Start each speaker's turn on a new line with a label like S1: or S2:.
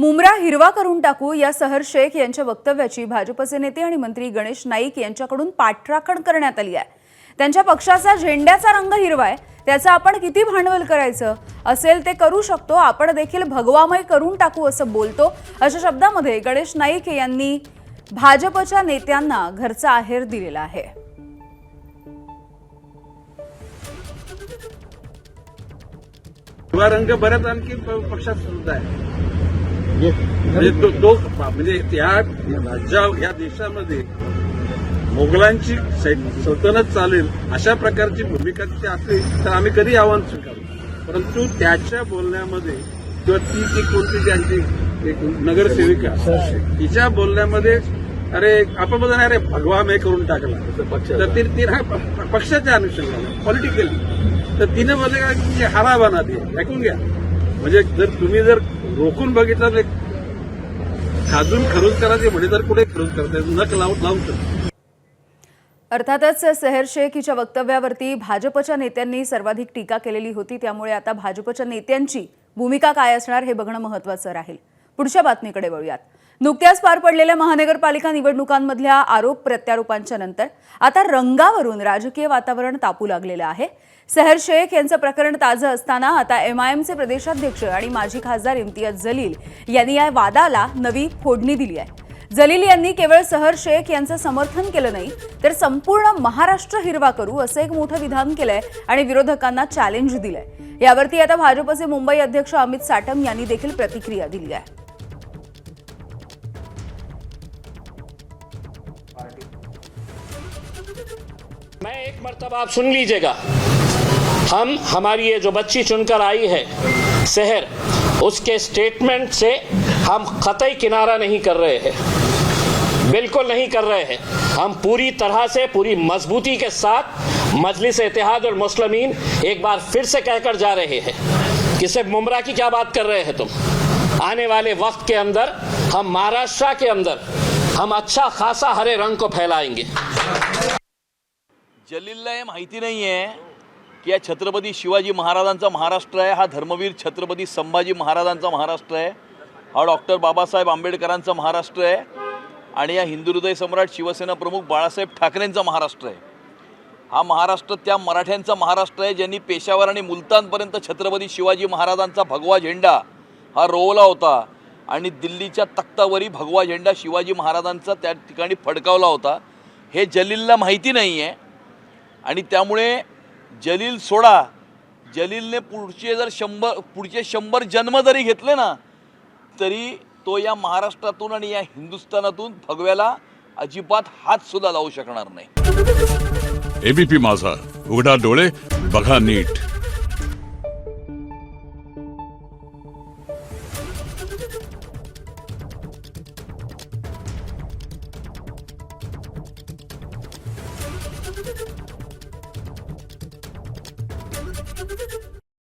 S1: मुंब्रा हिरवा करून टाकू या सहर शेख यांच्या वक्तव्याची भाजपचे नेते आणि मंत्री गणेश नाईक यांच्याकडून पाठराखण करण्यात आली आहे। त्यांच्या पक्षाचा झेंड्याचा रंग हिरवा आहे, त्याचा आपण किती भांडवल करायचं असेल ते करू शकतो, आपण देखील भगवामय करून टाकू असं बोलतो। अशा शब्दांमध्ये गणेश नाईक यांनी भाजपच्या नेत्यांना घरचा आहेर दिलेला आहे।
S2: हिरवा रंग बऱ्याच आणखी पक्षात सुद्धा आहे। म्हणजे या देशामध्ये मोगलांची सल्तनत चालेल अशा प्रकारची भूमिका ती असेल तर आम्ही कधी आव्हान स्वीकारू, परंतु त्याच्या बोलण्यामध्ये किंवा ती कोणती ज्यांची एक नगरसेविका तिच्या बोलण्यामध्ये अरे आपण बोलणार अरे भगवामय करून टाकला तर ती पक्षाच्या अनुषंगाने पॉलिटिकली तर तिने बोलले की हराबाना दे ऐकून घ्या। म्हणजे जर तुम्ही जर रोखून बघितलं तर खाजून खरूज करायचे म्हणजे तर कुठे खरूज करताय नक लावून।
S1: अर्थातच सहर शेख हिच्या वक्तव्यावरती भाजपच्या नेत्यांनी सर्वाधिक टीका केलेली होती, त्यामुळे आता भाजपच्या नेत्यांची भूमिका काय असणार हे बघणं महत्त्वाचं राहील। पुढच्या बातमीकडे वळूयात। नुकत्याच पार पडलेल्या महानगरपालिका निवडणुकांमधल्या आरोप प्रत्यारोपांच्या नंतर आता रंगावरून राजकीय वातावरण तापू लागलेलं आहे। सहर शेख यांचं प्रकरण ताजं असताना आता MIMचे प्रदेशाध्यक्ष आणि माजी खासदार इम्तियाज जलील यांनी या वादाला नवी फोडणी दिली आहे। जलील यांनी केवळ सहर शेख यांचं समर्थन केलं नाही तर संपूर्ण महाराष्ट्र हिरवा करू असं एक मोठं विधान केलंय आणि विरोधकांना चॅलेंज दिलंय। यावरती आता भाजपचे मुंबई अध्यक्ष अमित साटम यांनी देखील प्रतिक्रिया दिली आहे।
S3: मैं एक मर्तबा आप सुन लीजिएगा, हमारी ये जो बच्ची चुनकर आई है शहर, उसके स्टेटमेंट से हम कतई किनारा नहीं कर रहे हैं, बिल्कुल नहीं कर रहे हैं। हम पूरी तरह से पूरी मजबूती के साथ मजलिस इत्तेहाद और मुस्लिमीन एक बार फिर से कहकर जा रहे हैं कि सिर्फ मुंब्रा की क्या बात कर रहे हैं तुम। आने वाले वक्त के अंदर हम महाराष्ट्र के अंदर हम अच्छा खासा हरे रंग को फैलाएंगे।
S4: जलीलला हे माहिती नाही आहे की या छत्रपती शिवाजी महाराजांचा महाराष्ट्र आहे, हा धर्मवीर छत्रपती संभाजी महाराजांचा महाराष्ट्र आहे, हा डॉक्टर बाबासाहेब आंबेडकरांचा महाराष्ट्र आहे आणि या हिंदू हृदय सम्राट शिवसेना प्रमुख बाळासाहेब ठाकरेंचा महाराष्ट्र आहे। हा महाराष्ट्र त्या मराठ्यांचा महाराष्ट्र आहे ज्यांनी पेशावर आणि मुलतानपर्यंत छत्रपती शिवाजी महाराजांचा भगवा झेंडा हा रोवला होता आणि दिल्लीच्या तख्तावरही भगवा झेंडा शिवाजी महाराजांचा त्या ठिकाणी फडकावला होता। हे जलीलला माहिती नाही आहे आणि त्यामुळे जलील सोडा, जलीलने पुढचे 100 जन्म जरी घेतले ना तरी तो या महाराष्ट्रातून आणि या हिंदुस्थानातून भगव्याला अजिबात हात सुद्धा लावू शकणार नाही।
S5: एबीपी माझा, उघडा डोळे बघा नीट।
S1: Thank you.